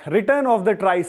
Return of the tri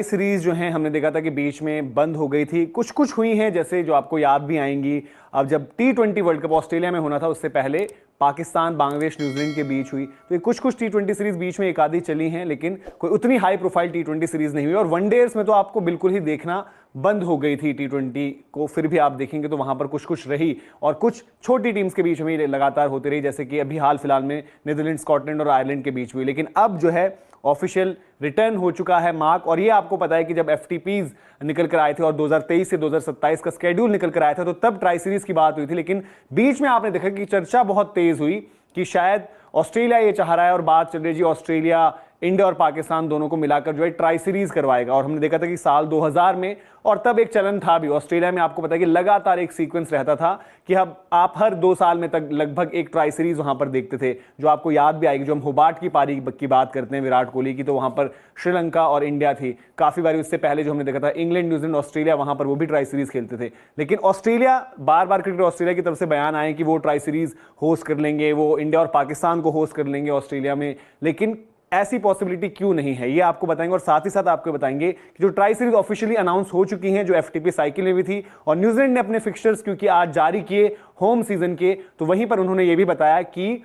series जो है हमने देखा था कि बीच में बंद हो गई थी, कुछ कुछ हुई हैं जैसे जो आपको याद भी आएंगी। अब जब T20 वर्ल्ड कप ऑस्ट्रेलिया में होना था उससे पहले पाकिस्तान बांग्लादेश न्यूजीलैंड के बीच हुई, तो ये कुछ कुछ T20 सीरीज बीच में एक आधी चली हैं, लेकिन कोई उतनी हाई प्रोफाइल T20 सीरीज नहीं हुई। और वनडेज में तो आपको बिल्कुल ही देखना बंद हो गई थी T20 को, फिर भी आप देखेंगे तो वहां पर कुछ कुछ रही और कुछ छोटी टीम्स के बीच में लगातार होती रही, जैसे कि अभी हाल फिलहाल में नीदरलैंड, स्कॉटलैंड और आयरलैंड के बीच हुई। लेकिन अब जो है ऑफिशियल रिटर्न हो चुका है मार्क, और ये आपको पता है कि जब एफटीपीज निकल कर आए थे और 2023 से 2027 का स्केड्यूल निकल कर आया था तो तब ट्राई सीरीज की बात हुई थी। लेकिन बीच में आपने देखा कि चर्चा बहुत तेज हुई कि शायद ऑस्ट्रेलिया ये चाह रहा है और बात चल रही जी ऑस्ट्रेलिया, इंडिया और पाकिस्तान दोनों को मिलाकर जो है ट्राई सीरीज करवाएगा। और हमने देखा था कि साल 2000 में, और तब एक चलन था भी ऑस्ट्रेलिया में, आपको पता है कि लगातार एक सीक्वेंस रहता था कि अब आप हर 2 साल में तक लगभग एक ट्राई सीरीज वहां पर देखते थे, जो आपको याद भी आएगी। जो हम होबार्ट की पारी की बात करते हैं विराट कोहली की, तो वहां पर श्रीलंका और इंडिया थी काफी बारी। उससे पहले जो हमने देखा था इंग्लैंड, न्यूजीलैंड, ऑस्ट्रेलिया, वहां पर वो भी ट्राई सीरीज खेलते थे। लेकिन ऑस्ट्रेलिया, बार बार क्रिकेट ऑस्ट्रेलिया की तरफ से बयान आए कि वो ट्राई सीरीज होस्ट कर लेंगे, वो इंडिया और पाकिस्तान को होस्ट कर लेंगे ऑस्ट्रेलिया में। लेकिन ऐसी पॉसिबिलिटी क्यों नहीं है ये आपको बताएंगे, और साथ ही साथ आपको बताएंगे कि जो ट्राई सीरीज ऑफिशियली अनाउंस हो चुकी हैं, जो एफटीपी साइकिल में भी थी, और न्यूजीलैंड ने अपने फिक्सचर्स क्योंकि आज जारी किए होम सीजन के, तो वहीं पर उन्होंने ये भी बताया कि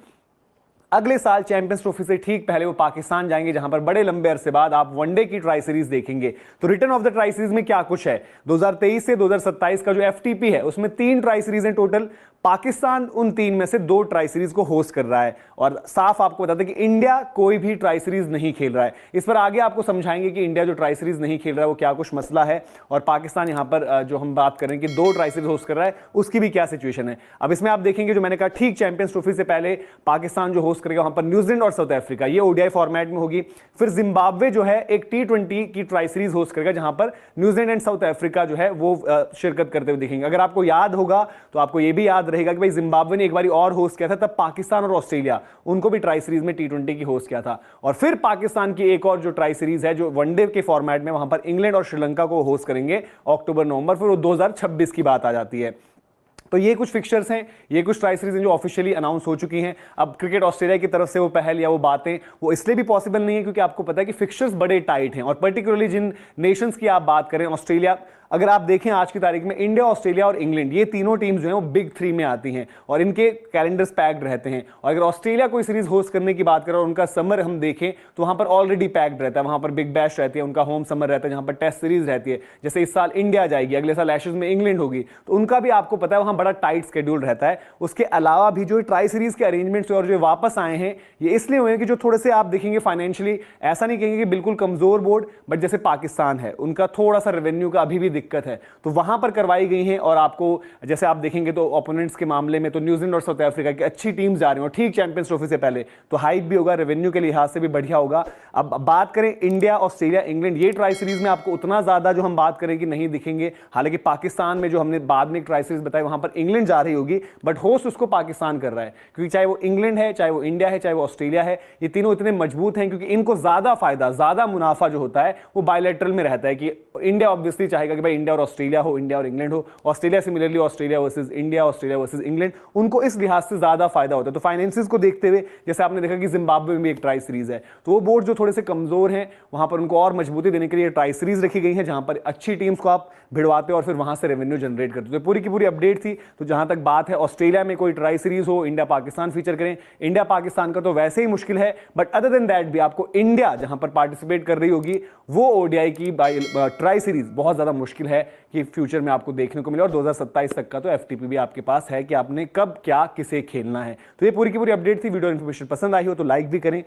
अगले साल चैंपियंस ट्रॉफी से ठीक पहले वो पाकिस्तान जाएंगे, जहां पर बड़े लंबे अरसे बाद आप वनडे की ट्राई सीरीज देखेंगे। तो return of the tri series में क्या कुछ है, 2023 से 2027 का जो एफटीपी है उसमें 3 ट्राई सीरीज हैं टोटल। पाकिस्तान उन 3 में से 2 ट्राई सीरीज को होस्ट कर रहा है, और साफ आपको बताते हैं कि इंडिया कोई भी ट्राई सीरीज नहीं खेल रहा है। इस पर आगे आपको समझाएंगे कि इंडिया जो ट्राई सीरीज नहीं खेल रहा है वो क्या कुछ मसला है, और पाकिस्तान यहां पर जो हम बात कर रहे हैं कि 2 ट्राई सीरीज होस्ट कर रहा है उसकी भी क्या सिचुएशन है। अब इसमें आप देखेंगे, जो मैंने कहा ठीक चैंपियंस ट्रॉफी से पहले पाकिस्तान जो होस्ट करेगा वहां पर न्यूजीलैंड और साउथ अफ्रीका, ये ओडीआई फॉर्मेट में होगी। फिर जिम्बाब्वे जो है एक T20 की ट्राई सीरीज होस्ट करेगा, जहां पर न्यूजीलैंड एंड साउथ अफ्रीका जो है वो शिरकत करते हुए दिखेंगे। अगर आपको याद होगा तो आपको ये भी याद रहेगा कि भाई जिम्बाब्वे ने एक बार और होस्ट किया था, तब पाकिस्तान और ऑस्ट्रेलिया उनको भी ट्राई सीरीज में T20 की होस्ट किया था। और फिर पाकिस्तान की एक और जो ट्राई सीरीज है जो वनडे के फॉर्मेट में, वहां पर इंग्लैंड और श्रीलंका को होस्ट करेंगे अक्टूबर नवंबर, फिर वो 2026 की बात आ जाती है। तो ये कुछ फिक्सचर्स हैं, ये कुछ ट्राई सीरीज हैं जो ऑफिशियली अनाउंस हो चुकी हैं। अब क्रिकेट ऑस्ट्रेलिया की तरफ से वो पहल या वो बातें वो इसलिए भी पॉसिबल नहीं है क्योंकि आपको पता है कि फिक्सचर्स बड़े टाइट हैं, और पर्टिकुलरली जिन नेशंस की आप बात करें, ऑस्ट्रेलिया, अगर आप देखें आज की तारीख में इंडिया, ऑस्ट्रेलिया और इंग्लैंड, ये तीनों टीम्स जो हैं वो बिग 3 में आती हैं और इनके कैलेंडर्स पैक्ड रहते हैं। और अगर ऑस्ट्रेलिया कोई सीरीज होस्ट करने की बात करें और उनका समर हम देखें तो वहां पर ऑलरेडी पैक्ड रहता है, वहां पर बिग बैश रहती है, उनका होम समर रहता है जहां पर टेस्ट सीरीज रहती है। जैसे इस साल इंडिया जाएगी, अगले साल एशेज में इंग्लैंड होगी, तो उनका भी आपको पता है वहां बड़ा टाइट शेड्यूल रहता है। उसके अलावा भी जो ट्राई सीरीज के अरेंजमेंट्स और जो वापस आए हैं ये इसलिए हुए हैं कि जो थोड़े से आप देखेंगे फाइनेंशियली, ऐसा नहीं कहेंगे कि बिल्कुल कमजोर बोर्ड, बट जैसे पाकिस्तान है उनका थोड़ा सा रेवेन्यू का अभी भी दिक्कत है, तो वहां पर करवाई गई हैं। और आपको जैसे आप देखेंगे तो ओपोनेंट्स के मामले में तो न्यूजीलैंड और साउथ अफ्रीका की अच्छी टीम्स जा रही हैं, और ठीक चैंपियंस ट्रॉफी से पहले, तो हाइप भी होगा, रेवेन्यू के लिहाज से भी बढ़िया होगा। अब बात करें इंडिया, ऑस्ट्रेलिया, इंग्लैंड, ये ट्राई सीरीज में आपको उतना ज्यादा जो हम बात करें कि नहीं दिखेंगे। हालांकि पाकिस्तान में जो हमने बाद में एक ट्राई सीरीज बताई वहां पर इंग्लैंड जा रही होगी, बट होस्ट उसको पाकिस्तान कर रहा है, क्योंकि चाहे वो इंग्लैंड है, चाहे वो इंडिया है, चाहे वो ऑस्ट्रेलिया है, ये तीनों इतने मजबूत हैं क्योंकि इनको ज्यादा फायदा, ज्यादा मुनाफा जो होता है वो बायलैटरल में रहता है। कि इंडिया ऑब्वियसली चाहेगा कि भाई इंडिया और ऑस्ट्रेलिया हो, इंडिया और इंग्लैंड हो, Australia similarly Australia versus India, Australia versus England, उनको इस लिहाज से ज्यादा फायदा होता है। तो फाइनेंसिस को देखते हुए जैसे आपने देखा कि जिम्बाब्वे में भी एक ट्राई सीरीज है, तो वो बोर्ड जो थोड़े से कमजोर हैं वहां पर उनको और मजबूती देने के लिए ट्राई सीरीज रखी गई है, जहां पर अच्छी टीम्स को आप भिड़वाते हो और फिर वहां से रेवेन्यू जनरेट करते हो। तो पूरी की पूरी अपडेट थी। तो जहां तक बात है ऑस्ट्रेलिया में कोई ट्राई सीरीज हो, इंडिया पाकिस्तान फीचर करें, इंडिया पाकिस्तान का तो वैसे ही मुश्किल है, बट अदर देन दैट भी आपको इंडिया जहां पर पार्टिसिपेट कर रही होगी वो ओडीआई की ट्राई सीरीज बहुत ज्यादा मुश्किल है कि फ्यूचर में आपको देखने को मिले। और 2027 तक का तो एफटीपी भी आपके पास है कि आपने कब क्या किसे खेलना है। तो ये पूरी की पूरी अपडेट थी। वीडियो इन्फॉर्मेशन पसंद आई हो तो लाइक भी करें।